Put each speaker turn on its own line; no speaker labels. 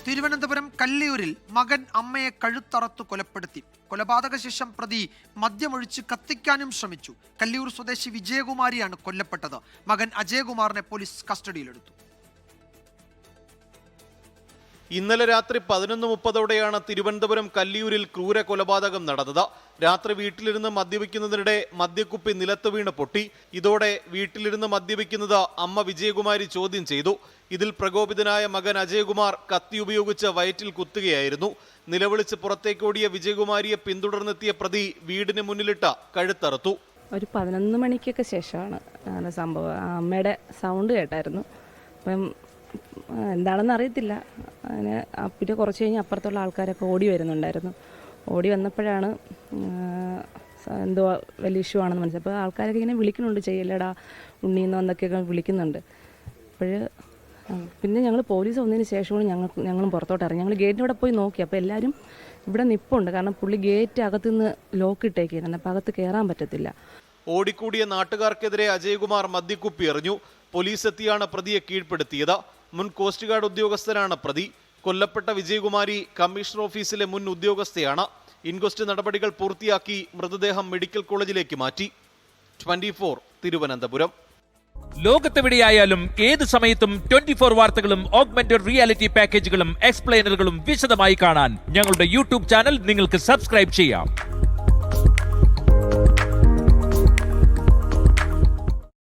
തിരുവനന്തപുരം കല്ലിയൂരിൽ മകൻ അമ്മയെ കഴുത്തറത്തു കൊലപ്പെടുത്തി. കൊലപാതക ശേഷം പ്രതി മദ്യമൊഴിച്ച് കത്തിക്കാനും ശ്രമിച്ചു. കല്ലിയൂർ സ്വദേശി വിജയകുമാരിയാണ് കൊല്ലപ്പെട്ടത്. മകൻ അജയകുമാറിനെ പോലീസ് കസ്റ്റഡിയിലെടുത്തു.
ഇന്നലെ രാത്രി 11:30ഓടെയാണ് തിരുവനന്തപുരം കല്ലിയൂരിൽ ക്രൂര കൊലപാതകം നടന്നത്. രാത്രി വീട്ടിലിരുന്ന് മദ്യപിക്കുന്നതിനിടെ മദ്യക്കുപ്പി നിലത്ത് വീണ് പൊട്ടി. ഇതോടെ വീട്ടിലിരുന്ന് മദ്യപിക്കുന്നത് അമ്മ വിജയകുമാരി ചോദ്യം ചെയ്തു. ഇതിൽ പ്രകോപിതനായ മകൻ അജയകുമാർ കത്തി ഉപയോഗിച്ച് വയറ്റിൽ കുത്തുകയായിരുന്നു. നിലവിളിച്ച് പുറത്തേക്കോടിയ വിജയകുമാരിയെ പിന്തുടർന്നെത്തിയ പ്രതി വീടിന് മുന്നിലിട്ട് കഴുത്തറുത്തു.
ഒരു 11 മണിക്കൊക്കെ ശേഷമാണ് സംഭവം. അമ്മയുടെ സൗണ്ട് കേട്ടായിരുന്നു. അപ്പം എന്താണെന്ന് അറിയത്തില്ല. അങ്ങനെ പിന്നെ കുറച്ച് കഴിഞ്ഞ് അപ്പുറത്തുള്ള ആൾക്കാരൊക്കെ ഓടി വരുന്നുണ്ടായിരുന്നു. ഓടി വന്നപ്പോഴാണ് എന്തോ വലിയ ഇഷ്യൂ ആണെന്ന് മനസ്സിലായി. അപ്പോൾ ആൾക്കാരൊക്കെ ഇങ്ങനെ വിളിക്കുന്നുണ്ട്, ചെയ്യല്ലടാ ഉണ്ണീന്ന് വന്നൊക്കെയൊക്കെ വിളിക്കുന്നുണ്ട്. പിന്നെ ഞങ്ങൾ പോലീസ് വന്നതിന് ശേഷമാണ് ഞങ്ങളും പുറത്തോട്ട് ഇറങ്ങി. ഞങ്ങൾ ഗേറ്റിൻ്റെ ഇവിടെ പോയി നോക്കി. അപ്പോൾ എല്ലാവരും ഇവിടെ നിൽപ്പുണ്ട്. കാരണം പുള്ളി ഗേറ്റ് അകത്തുനിന്ന് ലോക്ക് ഇട്ടേക്കുന്നുണ്ട്. അപ്പോൾ അകത്ത് കയറാൻ പറ്റത്തില്ല.
ഓടിക്കൂടിയ നാട്ടുകാർക്കെതിരെ അജയകുമാർ മദ്യക്കുപ്പി എറിഞ്ഞു. പോലീസ് എത്തിയാണ് പ്രതിയെ കീഴ്പ്പെടുത്തിയത്. മുൻ കോസ്റ്റ് ഗാർഡ് ഉദ്യോഗസ്ഥനാണ് പ്രതി. കൊല്ലപ്പെട്ട വിജയകുമാരി കമ്മീഷണർ ഓഫീസിലെ മുൻ ഉദ്യോഗസ്ഥയാണ്. ഇൻക്വസ്റ്റ് നടപടികൾ പൂർത്തിയാക്കി മൃതദേഹം മെഡിക്കൽ കോളേജിലേക്ക് മാറ്റി. 24 തിരുവനന്തപുരം.
ലോകത്തെവിടെയായാലും ഏത് സമയത്തും 24 വാർത്തകളും ഓഗ്മെന്റഡ് റിയാലിറ്റി പാക്കേജുകളും എക്സ്പ്ലെയിനറുകളും വിശദമായി കാണാൻ ഞങ്ങളുടെ യൂട്യൂബ് ചാനൽ നിങ്ങൾക്ക് സബ്സ്ക്രൈബ് ചെയ്യാം.